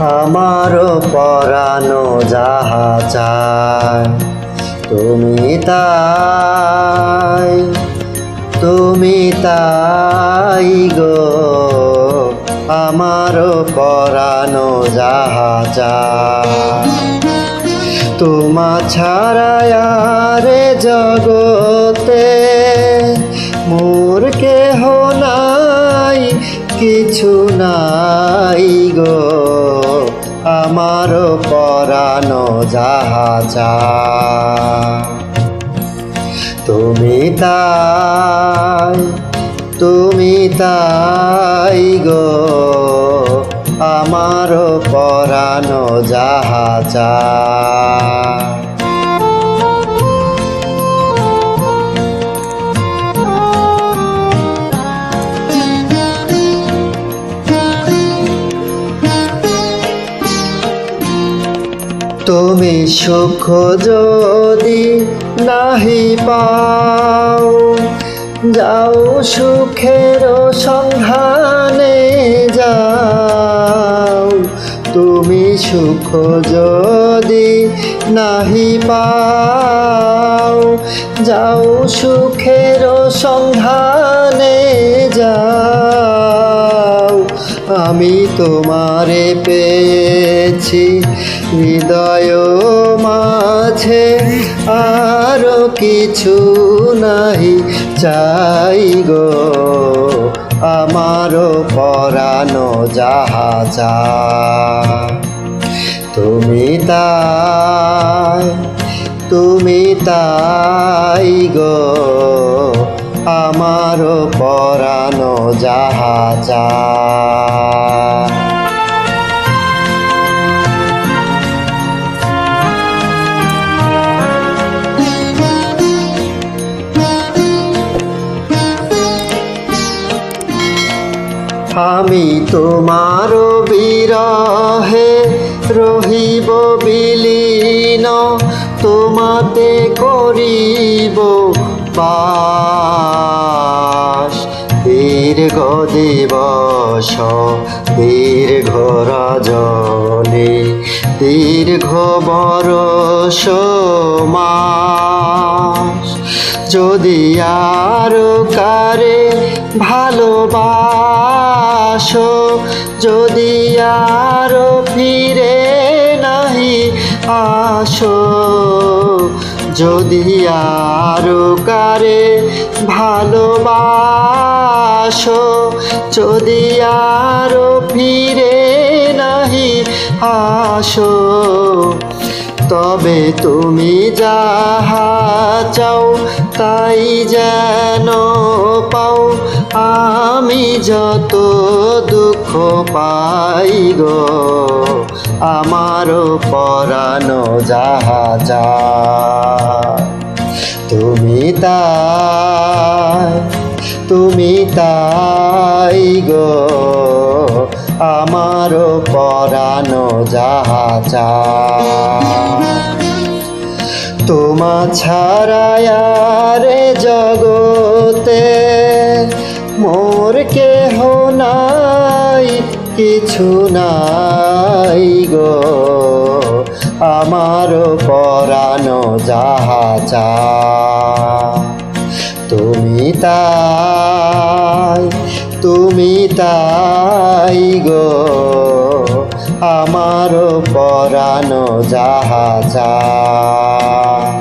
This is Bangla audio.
আমারও পরানো যাহা চায় তুমি তাই গো। আমারও পরানো যাহা চায় তোমা ছাড়া আরে জগতে মোর কেহ নাই, কিছু নাই গো। আমারও পরানো যাহা চায় তুমি তাই গো। আমারও পরানো যাহা চায় তুমি সুখ যদি নাহি পাও, যাও সুখের সন্ধানে যাও। তুমি সুখ যদি নাহি পাও, যাও সুখের সন্ধানে যাও। আমি তোমারে পেয়েছি হৃদয় মাঝে, আরো কিছু নাহি চাই গো। আমারও পরানো যাহা চায় তুমি তাই গো। আমারও পরানো যাহা চায় আমি তোমার বিরহে রহিব বিলীন, তোমাতে করিব বাস। দীর্ঘ দিবস দীর্ঘ রজনী, দীর্ঘ বরষ মাস। যদি আরো কারে ভালোবাসো, যদি আরো ফিরে নাহি আসো, যদি আরো কারে ভালোবাসো, যদি আরো ফিরে নাহি আসো, তবে তুমি যাহা চাও তাই যেন পাও। আমি যত দুঃখ পাই গো, আমারও পরানো যাহা চায় তুমি তাই গো। আমারও পরানো যাহা চায় তোমা ছাড়া আরে জগতে মোর কেহ নাই, কিছু নাই গো। আমারও পরানো যাহা চায় তুমি তাই গো। আমারও পরানো যাহা চায়।